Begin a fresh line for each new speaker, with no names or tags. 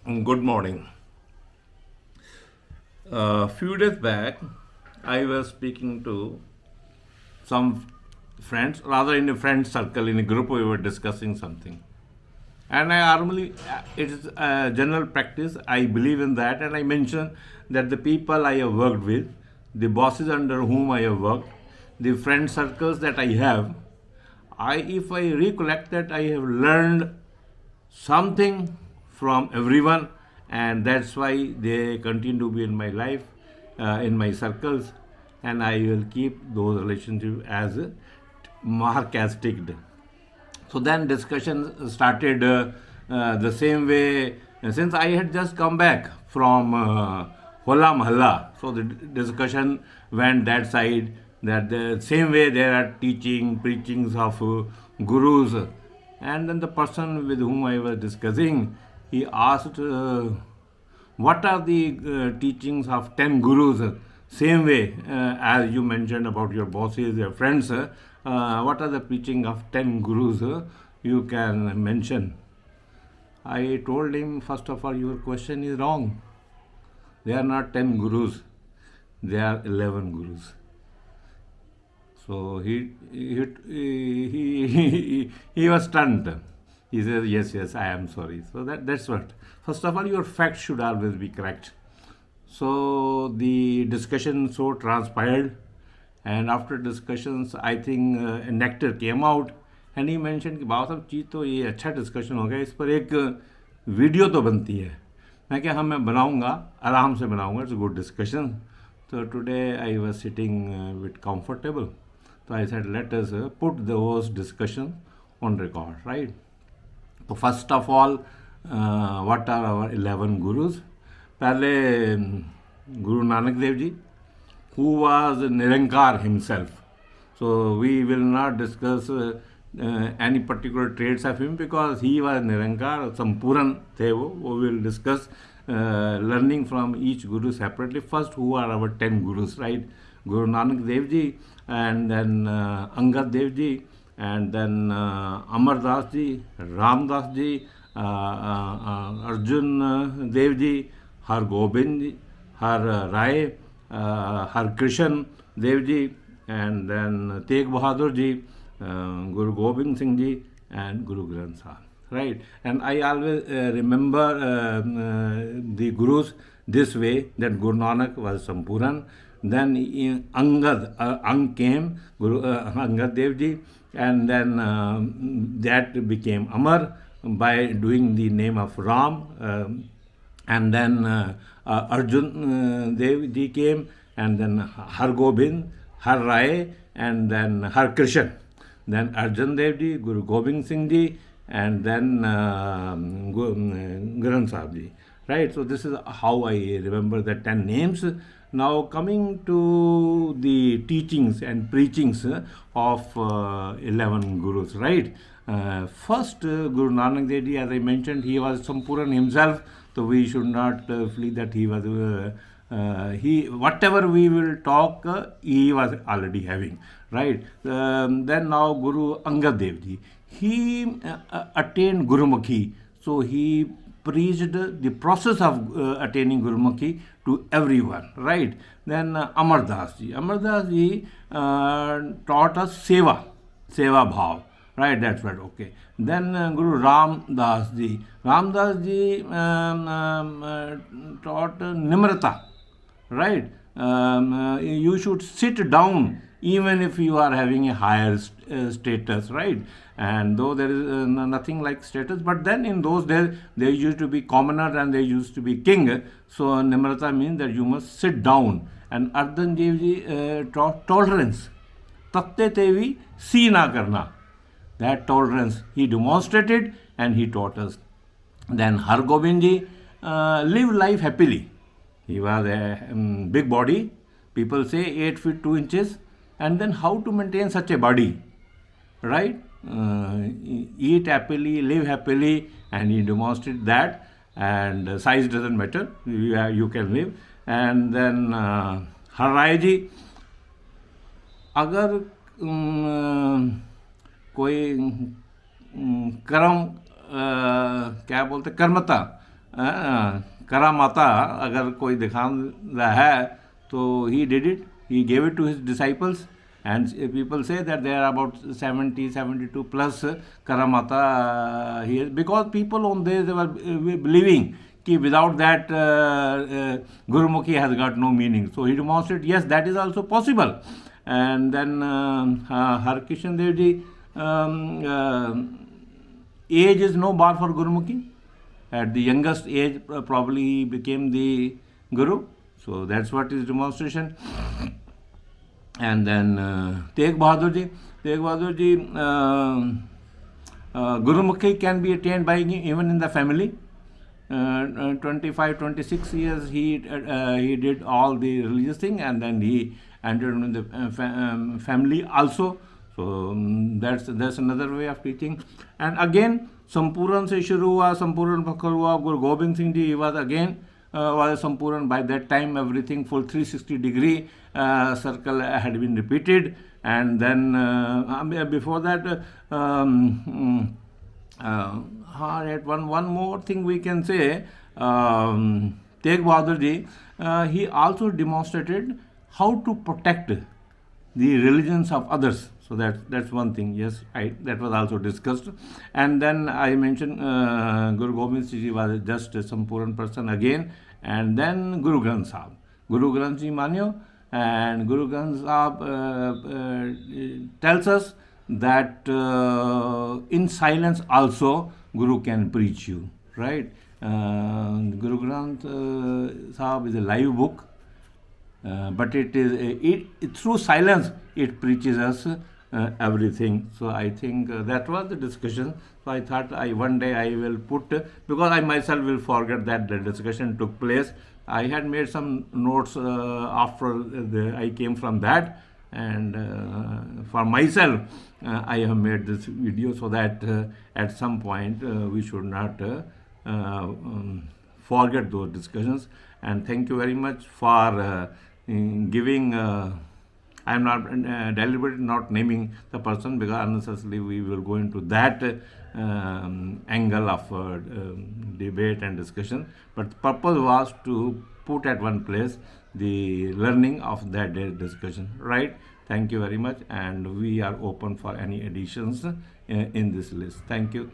Good morning. A few days back, I was speaking to some friends, rather in a friend circle, in a group, we were discussing something. And I normally, it is a general practice, I believe in that, and I mentioned that the people I have worked with, the bosses under whom I have worked, the friend circles that I have, if I recollect that I have learned something from everyone, and that's why they continue to be in my life, in my circles, and I will keep those relationships as mark as ticked. So then discussion started the same way, since I had just come back from Hola Mahalla. So the discussion went that side, that the same way there are teaching, preachings of gurus. And then the person with whom I was discussing, he asked, what are the teachings of 10 gurus? Same way as you mentioned about your bosses, your friends, what are the preaching of 10 gurus you can mention? I told him, first of all, your question is wrong. They are not 10 gurus, they are 11 gurus. So he was stunned. He says, yes, yes, I am sorry. So that's what. First of all, your facts should always be correct. So the discussion so transpired, and after discussions, I think a nectar came out, and he mentioned कि बाबा साहब चीज़ तो ये अच्छा discussion हो गया, इस पर एक वीडियो तो बनती है. मैं क्या, हाँ मैं बनाऊंगा, आराम से बनाऊंगा, इट्स गुड डिस्कशन. तो today I was sitting with comfortable, तो I said let us put those discussion on record, right. तो first of all, what are our 11 gurus. पहले Guru Nanak Dev ji, who was Nirankar himself. So we will not discuss any particular traits of him because he was Nirankar, Sampuran the wo. We will discuss learning from each guru separately. First, who are our 10 gurus, right? Guru Nanak Dev Ji, and then Angad Dev Ji, and then Amar Das Ji, Ram Das Ji, Arjun Dev Ji, Har Gobind Ji, Har Rai, Har Krishan Dev Ji, and then Tegh Bahadur Ji, Guru Gobind Singh Ji, and Guru Granth Sahib. Right, and I always remember the gurus this way, that Guru Nanak was Sampuran, then Angad, Ang came, Guru Angad Dev Ji, and then that became Amar by doing the name of Ram, and then Arjun Dev Ji came, and then Har Gobind, Har Rai, and then Har Krishan, then Arjun Dev Ji, Guru Gobind Singh Ji, and then Granth Sahib Ji. Right, so this is how I remember the 10 names. Now coming to the teachings and preachings of 11 gurus, right? First, Guru Nanak Dev Ji, as I mentioned, he was Sampuran himself, so we should not feel that he was he whatever we will talk, he was already having, right. Then now Guru Angad Dev Ji, he attained Gurumukhi, so he preached the process of attaining Gurumukhi to everyone, right. Then Amar Das Ji, taught us seva bhav, right, that's right, okay. Then Guru Ram Das Ji, taught Nimrata, right. You should sit down even if you are having a higher status, right. And though there is nothing like status, but then in those days there used to be commoner and there used to be king, so Nimrata means that you must sit down. And Arjan Dev Ji taught tolerance, takte tevi si na karna, that tolerance he demonstrated and he taught us. Then Har Gobind Ji, live life happily. He was a big body, people say 8 feet 2 inches, and then how to maintain such a body, right. Eat happily, live happily, and he demonstrated that, and size doesn't matter, you can live. And then Har Rai Ji, अगर कोई कर्म क्या बोलते कर्मता करामाता अगर कोई दिखा रहा है तो he did it, he gave it to his disciples, and people say that there are about 70, 72 plus karamata here, because people on this they were believing कि without that Gurumukhi has got no meaning. So he demonstrated, yes, that is also possible. And then Harkishan Dev Ji, age is no bar for Gurumukhi. At the youngest age, probably he became the Guru. So that's what is demonstration. And then Tegh Bahadur Ji, Gurumukhi can be attained by even in the family. 25, 26 years he did all the religious thing, and then he entered in the family also. So that's another way of teaching. And again, Sampuran se shuru hua, Sampuran Pakhar hua. Guru Gobind Singh Ji was again was a Sampuran. By that time, everything full 360-degree circle had been repeated. And then before that, one more thing we can say, Tegh Bahadur Ji, he also demonstrated how to protect the religions of others. So that's one thing. Yes, that was also discussed. And then I mentioned Guru Gobind Singh Ji was just a Sampuran person again. And then Guru Granth Sahib. Guru Granth Ji Manyo, and Guru Granth Sahib tells us that in silence also Guru can preach you, right? Guru Granth Sahib is a live book, but through silence it preaches us everything. So I think that was the discussion. So I thought one day I will put, because I myself will forget that the discussion took place. I had made some notes after I came from that, and for myself I have made this video so that at some point we should not forget those discussions. And thank you very much for giving. I am not deliberately not naming the person, because unnecessarily we will go into that angle of debate and discussion. But the purpose was to put at one place the learning of that discussion, right? Thank you very much, and we are open for any additions in this list. Thank you.